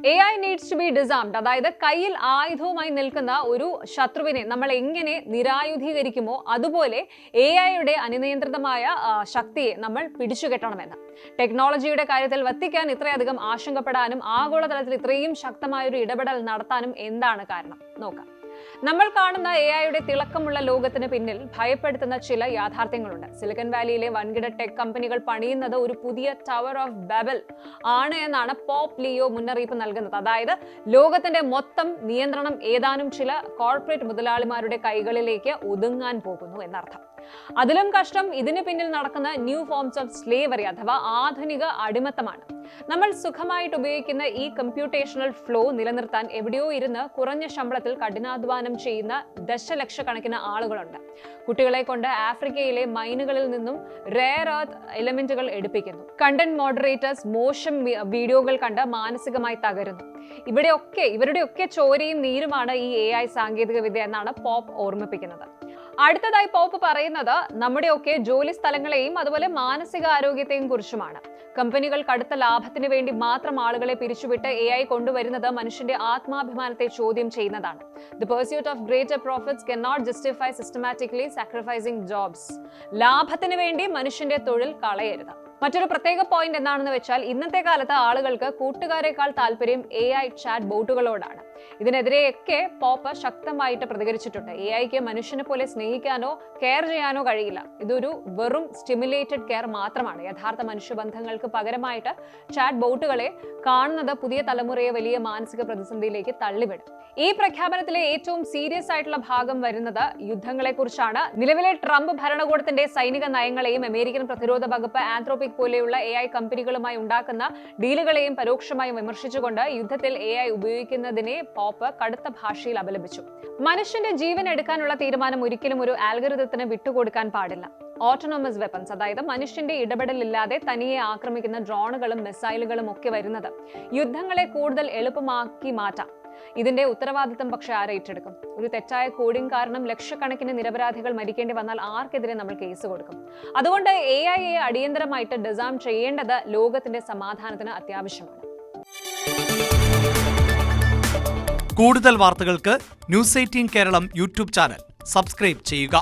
AI needs to be disarmed. അതായത് കയ്യിൽ ആയുധവുമായി നിൽക്കുന്ന ഒരു ശത്രുവിനെ നമ്മൾ എങ്ങനെ നിരായുധീകരിക്കുമോ അതുപോലെ AI-യുടെ അനിയന്ത്രിതമായ ശക്തിയെ നമ്മൾ പിടിച്ചുകെട്ടണമെന്ന്. ടെക്നോളജിയുടെ കാര്യത്തിൽ വത്തിക്കാൻ ഇത്രയധികം ആശങ്കപ്പെടാനും ആഗോളതലത്തിൽ ഇത്രയും ശക്തമായ ഒരു ഇടപെടൽ നടത്താനും എന്താണ് കാരണം നോക്കാം. നമ്മൾ കാണുന്ന AI-യുടെ തിളക്കമുള്ള ലോകത്തിന് പിന്നിൽ ഭയപ്പെടുത്തുന്ന ചില യാഥാർത്ഥ്യങ്ങളുണ്ട്. സിലിക്കൺ വാലിയിലെ വൻകിട ടെക് കമ്പനികൾ പണിയുന്നത് ഒരു പുതിയ ടവർ ഓഫ് ബാബൽ ആണ് എന്നാണ് പോപ്പ് ലിയോ മുന്നറിയിപ്പ് നൽകുന്നത്. അതായത് ലോകത്തിന്റെ മൊത്തം നിയന്ത്രണം ഏതാനും ചില കോർപ്പറേറ്റ് മുതലാളിമാരുടെ കൈകളിലേക്ക് ഒതുങ്ങാൻ പോകുന്നു എന്നർത്ഥം. അതിലും കഷ്ടം ഇതിന് പിന്നിൽ നടക്കുന്ന ന്യൂ ഫോംസ് ഓഫ് സ്ലേവറി അഥവാ ആധുനിക അടിമത്തമാണ്. നമ്മൾ സുഖമായിട്ട് ഉപയോഗിക്കുന്ന ഈ കമ്പ്യൂട്ടേഷണൽ ഫ്ലോ നിലനിർത്താൻ എവിടെയോ ഇരുന്ന് കുറഞ്ഞ ശമ്പളത്തിൽ കഠിനാധ്വാനം ചെയ്യുന്ന ദശലക്ഷക്കണക്കിന് ആളുകളുണ്ട്. കുട്ടികളെ കൊണ്ട് ആഫ്രിക്കയിലെ മൈനുകളിൽ നിന്നും റെയർ എർത്ത് എലിമെന്റുകൾ എടുപ്പിക്കുന്നു. കണ്ടന്റ് മോഡറേറ്റേഴ്സ് മോശം വീഡിയോകൾ കണ്ട് മാനസികമായി തകരുന്നു. ഇവരുടെയൊക്കെ ചോരയും നീരുമാണ് ഈ AI സാങ്കേതിക വിദ്യ എന്നാണ് പോപ്പ് ഓർമ്മിപ്പിക്കുന്നത്. അടുത്തതായി പോപ്പ് പറയുന്നത് നമ്മുടെയൊക്കെ ജോലി സ്ഥലങ്ങളെയും അതുപോലെ മാനസികാരോഗ്യത്തെയും കുറിച്ചുമാണ്. കമ്പനികൾ കടുത്ത ലാഭത്തിന് വേണ്ടി മാത്രം ആളുകളെ പിരിച്ചുവിട്ട് AI കൊണ്ടുവരുന്നത് മനുഷ്യന്റെ ആത്മാഭിമാനത്തെ ചോദ്യം ചെയ്യുന്നതാണ്. The pursuit of greater profits cannot justify systematically sacrificing jobs. ലാഭത്തിന് വേണ്ടി മനുഷ്യന്റെ തൊഴിൽ കളയരുത്. മറ്റൊരു പ്രത്യേക പോയിന്റ് എന്താണെന്ന് വെച്ചാൽ ഇന്നത്തെ കാലത്ത് ആളുകൾക്ക് കൂട്ടുകാരെക്കാൾ താല്പര്യം AI ചാറ്റ് ബോട്ടുകളോടാണ്. ഇതിനെതിരെയൊക്കെ പോപ്പ് ശക്തമായിട്ട് പ്രതികരിച്ചിട്ടുണ്ട്. AIക്ക് മനുഷ്യനെ പോലെ സ്നേഹിക്കാനോ കെയർ ചെയ്യാനോ കഴിയില്ല. ഇതൊരു വെറും സ്റ്റിമുലേറ്റഡ് കെയർ മാത്രമാണ്. യഥാർത്ഥ മനുഷ്യബന്ധങ്ങൾക്ക് പകരമായിട്ട് ചാറ്റ് ബോട്ടുകളെ കാണുന്നത് പുതിയ തലമുറയെ വലിയ മാനസിക പ്രതിസന്ധിയിലേക്ക് തള്ളിവിടും. ഈ പ്രഖ്യാപനത്തിലെ ഏറ്റവും സീരിയസ് ആയിട്ടുള്ള ഭാഗം വരുന്നത് യുദ്ധങ്ങളെ കുറിച്ചാണ്. നിലവിലെ ട്രംപ് ഭരണകൂടത്തിന്റെ സൈനിക നയങ്ങളെയും അമേരിക്കൻ പ്രതിരോധ വകുപ്പ് ആന്ത്രോപിക് പോലെയുള്ള AI കമ്പനികളുമായി ഉണ്ടാക്കുന്ന ഡീലുകളെയും പരോക്ഷമായും വിമർശിച്ചുകൊണ്ട് യുദ്ധത്തിൽ AI ഉപയോഗിക്കുന്നതിനെ പോപ്പ് കടുത്ത ഭാഷയിൽ അപലപിച്ചു. മനുഷ്യന്റെ ജീവൻ എടുക്കാനുള്ള തീരുമാനം ഒരിക്കലും ഒരു ആൽഗരിതത്തിന് വിട്ടുകൊടുക്കാൻ പാടില്ല. ഓട്ടോണമസ് വെപ്പൺസ് അതായത് മനുഷ്യന്റെ ഇടപെടലില്ലാതെ തനിയെ ആക്രമിക്കുന്ന ഡ്രോണുകളും മിസൈലുകളും ഒക്കെ വരുന്നത് യുദ്ധങ്ങളെ കൂടുതൽ എളുപ്പമാക്കി മാറ്റാം. ഇതിന്റെ ഉത്തരവാദിത്തം പക്ഷെ ആരെ ഏറ്റെടുക്കും? ഒരു തെറ്റായ കോഡിംഗ് കാരണം ലക്ഷക്കണക്കിന് നിരപരാധികൾ മരിക്കേണ്ടി വന്നാൽ ആർക്കെതിരെ നമ്മൾ കേസ് കൊടുക്കും? അതുകൊണ്ട് AI-യെ അടിയന്തരമായിട്ട് ഡിസാം ചെയ്യേണ്ടത് ലോകത്തിന്റെ സമാധാനത്തിന് അത്യാവശ്യമാണ്. കൂടുതൽ വാർത്തകൾക്ക് news 18 Keralam YouTube channel subscribe ചെയ്യുക.